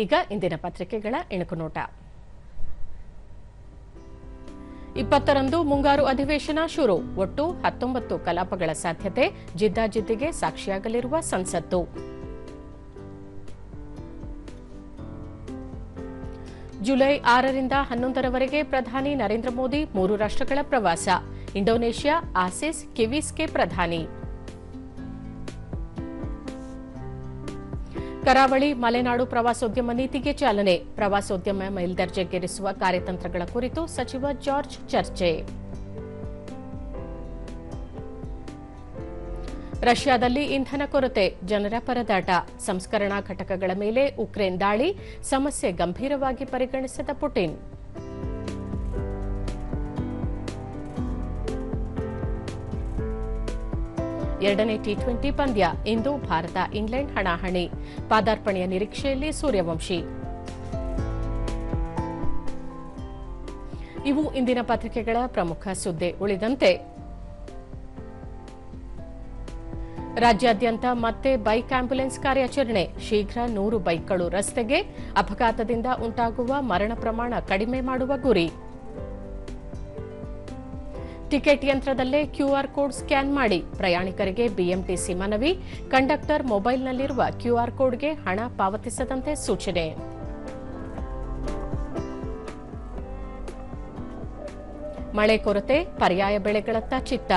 ಈಗ ಇಂದಿನ ಪತ್ರಿಕೆಗಳ ಇಣುಕುನೋಟ. 20ರಂದು ಮುಂಗಾರು ಅಧಿವೇಶನ ಶುರು. ಒಟ್ಟು 19 ಕಲಾಪಗಳ ಸಾಧ್ಯತೆ. ಜಿದ್ದಾಜಿದ್ದಿಗೆ ಸಾಕ್ಷಿಯಾಗಲಿರುವ ಸಂಸತ್ತು. ಜುಲೈ 6ರಿಂದ 11ರವರೆಗೆ ಪ್ರಧಾನಿ ನರೇಂದ್ರ ಮೋದಿ 3 ರಾಷ್ಟ್ರಗಳ ಪ್ರವಾಸ. ಇಂಡೋನೇಷ್ಯಾ, ಆಸಿಸ್, ಕಿವೀಸ್ಗೆ ಪ್ರಧಾನಿ. ಕರಾವಳಿ ಮಲೆನಾಡು ಪ್ರವಾಸೋದ್ಯಮ ನೀತಿಗೆ ಚಾಲನೆ. ಪ್ರವಾಸೋದ್ಯಮ ಮೇಲ್ದರ್ಜೆಗೇರಿಸುವ ಕಾರ್ಯತಂತ್ರಗಳ ಕುರಿತು ಸಚಿವ ಜಾರ್ಜ್ ಚರ್ಚೆ. ರಷ್ಯಾದಲ್ಲಿ ಇಂಧನ ಕೊರತೆ, ಜನರ ಪರದಾಟ. ಸಂಸ್ಕರಣಾ ಘಟಕಗಳ ಮೇಲೆ ಉಕ್ರೇನ್ ದಾಳಿ, ಸಮಸ್ಯೆ ಗಂಭೀರವಾಗಿ ಪರಿಗಣಿಸಿದ ಪುಟಿನ್. ಎರಡನೇ ಟಿ20 ಪಂದ್ಯ ಇಂದು ಭಾರತ ಇಂಗ್ಲೆಂಡ್ ಹಣಾಹಣಿ. ಪಾದಾರ್ಪಣೆಯ ನಿರೀಕ್ಷೆಯಲ್ಲಿ ಸೂರ್ಯವಂಶಿ. ಇವು ಇಂದಿನ ಪತ್ರಿಕೆಗಳ ಪ್ರಮುಖ ಸುದ್ದಿ. ಉಳಿದಂತೆ ರಾಜ್ಯಾದ್ಯಂತ ಮತ್ತೆ ಬೈಕ್ ಆಂಬ್ಯುಲೆನ್ಸ್ ಕಾರ್ಯಾಚರಣೆ. ಶೀಘ್ರ 100 ಬೈಕ್ಗಳು ರಸ್ತೆಗೆ. ಅಪಘಾತದಿಂದ ಉಂಟಾಗುವ ಮರಣ ಪ್ರಮಾಣ ಕಡಿಮೆ ಮಾಡುವ ಗುರಿ. ಟಿಕೆಟ್ ಯಂತ್ರದಲ್ಲೇ ಕ್ಯೂಆರ್ ಕೋಡ್ ಸ್ಕ್ಯಾನ್ ಮಾಡಿ. ಪ್ರಯಾಣಿಕರಿಗೆ ಬಿಎಂಟಿಸಿ ಮನವಿ. ಕಂಡಕ್ಟರ್ ಮೊಬೈಲ್ನಲ್ಲಿರುವ ಕ್ಯೂಆರ್ ಕೋಡ್ಗೆ ಹಣ ಪಾವತಿಸದಂತೆ ಸೂಚನೆ. ಮಳೆ ಕೊರತೆ, ಪರ್ಯಾಯ ಬೆಳೆಗಳತ್ತ ಚಿತ್ತ.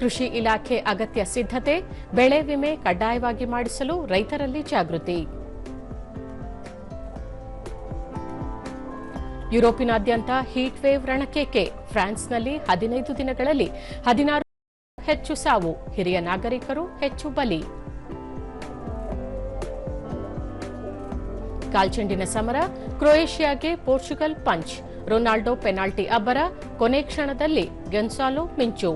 ಕೃಷಿ ಇಲಾಖೆ ಅಗತ್ಯ ಸಿದ್ಧತೆ. ಬೆಳೆ ವಿಮೆ ಕಡ್ಡಾಯವಾಗಿ ಮಾಡಿಸಲು ರೈತರಲ್ಲಿ ಜಾಗೃತಿ. ಯುರೋಪಿನಾದ್ಯಂತ ಹೀಟ್ ವೇವ್ ರಣಕೇಕೆ. ಫ್ರಾನ್ಸ್ನಲ್ಲಿ 15 ದಿನಗಳಲ್ಲಿ 16 ಹೆಚ್ಚು ಸಾವು. ಹಿರಿಯ ನಾಗರಿಕರು ಹೆಚ್ಚು ಬಲಿ. ಕಾಲ್ಚೆಂಡಿನ ಸಮರ. ಕ್ರೊಯೇಷಿಯಾಗೆ ಪೋರ್ಚುಗಲ್ ಪಂಚ್. ರೊನಾಲ್ಡೋ ಪೆನಾಲ್ಟಿ ಅಬ್ಬರ. ಕೊನೆ ಕ್ಷಣದಲ್ಲಿ ಗೆನ್ಸಾಲೋ ಮಿಂಚು.